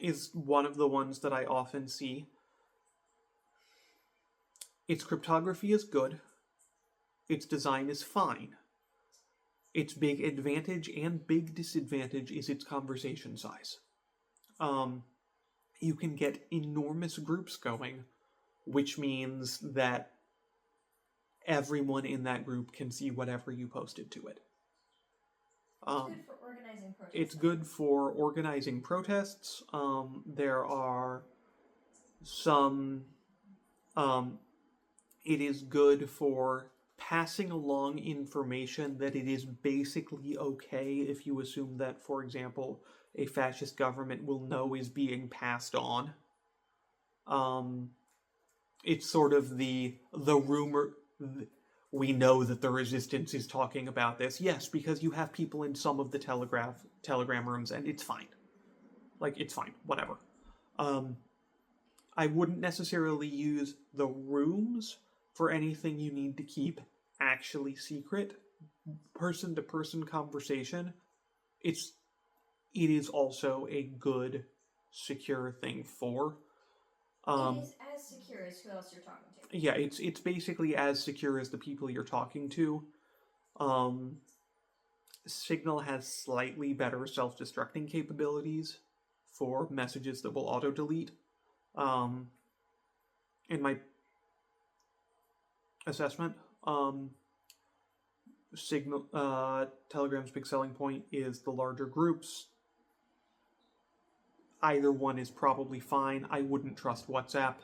Speaker 1: Is one of the ones that I often see. Its cryptography is good. Its design is fine. Its big advantage and big disadvantage is its conversation size. You can get enormous groups going, which means that everyone in that group can see whatever you posted to it.
Speaker 2: It's good for organizing protests.
Speaker 1: It's good for organizing protests. There are some... it is good for passing along information that it is basically okay if you assume that, for example, a fascist government will know is being passed on. It's sort of the rumor... We know that the resistance is talking about this. Yes, because you have people in some of the Telegram rooms, and it's fine. Like, it's fine. Whatever. I wouldn't necessarily use the rooms for anything you need to keep actually secret. Person-to-person conversation, it is also a good, secure thing for.
Speaker 2: It is as secure as who else you're talking to.
Speaker 1: Yeah, it's basically as secure as the people you're talking to. Signal has slightly better self-destructing capabilities for messages that will auto-delete. In my assessment, Telegram's big selling point is the larger groups. Either one is probably fine. I wouldn't trust WhatsApp.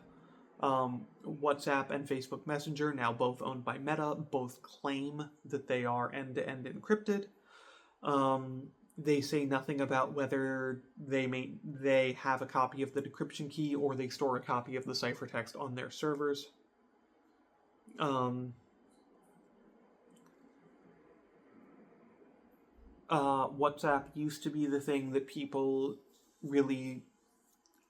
Speaker 1: WhatsApp and Facebook Messenger, now both owned by Meta, both claim that they are end-to-end encrypted. They say nothing about whether they have a copy of the decryption key or they store a copy of the ciphertext on their servers. WhatsApp used to be the thing that people really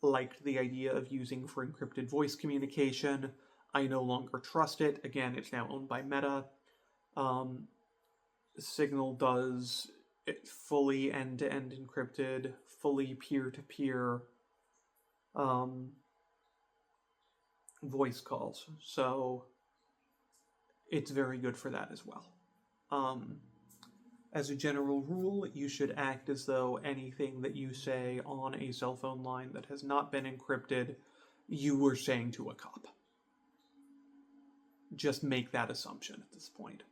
Speaker 1: liked the idea of using for encrypted voice communication. I no longer trust it. Again, it's now owned by Meta. Signal does it fully end-to-end encrypted, fully peer-to-peer. voice calls. So it's very good for that as well. As a general rule, you should act as though anything that you say on a cell phone line that has not been encrypted, you were saying to a cop. Just make that assumption at this point.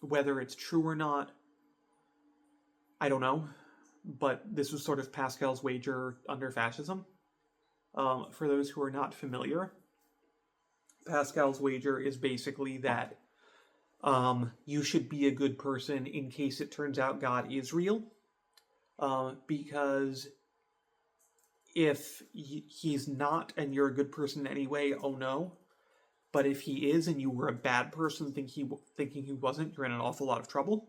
Speaker 1: Whether it's true or not, I don't know. But this was sort of Pascal's wager under fascism. For those who are not familiar, Pascal's wager is basically that you should be a good person in case it turns out God is real. Because if he's not and you're a good person anyway, oh no. But if he is and you were a bad person thinking he wasn't, you're in an awful lot of trouble.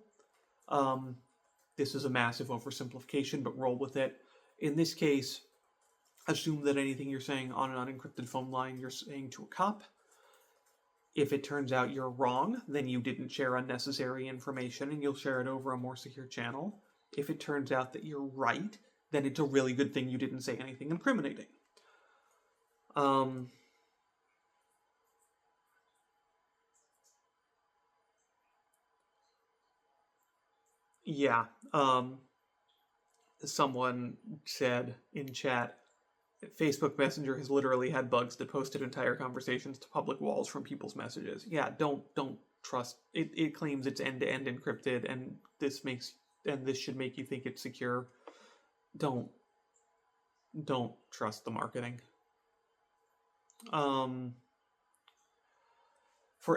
Speaker 1: This is a massive oversimplification, but roll with it. In this case, assume that anything you're saying on an unencrypted phone line, you're saying to a cop. If it turns out you're wrong, then you didn't share unnecessary information and you'll share it over a more secure channel. If it turns out that you're right, then it's a really good thing you didn't say anything incriminating. Yeah. Someone said in chat, Facebook Messenger has literally had bugs that posted entire conversations to public walls from people's messages. Yeah, don't trust it. It claims it's end-to-end encrypted, and this should make you think it's secure. Don't trust the marketing. For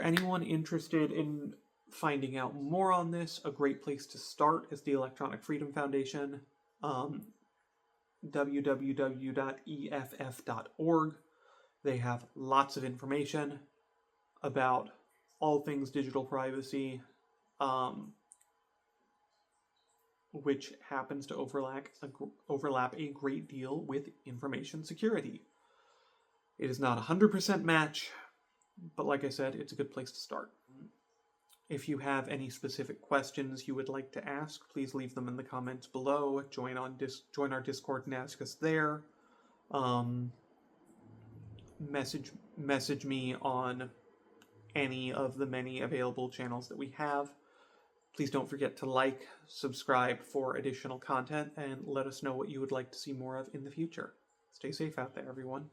Speaker 1: anyone interested in finding out more on this, a great place to start is the Electronic Freedom Foundation. www.eff.org. They have lots of information about all things digital privacy, which happens to overlap a great deal with information security. It is not a 100% match, but like I said, it's a good place to start. If you have any specific questions you would like to ask, please leave them in the comments below. Join our Discord and ask us there. Message me on any of the many available channels that we have. Please don't forget to like, subscribe for additional content, and let us know what you would like to see more of in the future. Stay safe out there, everyone.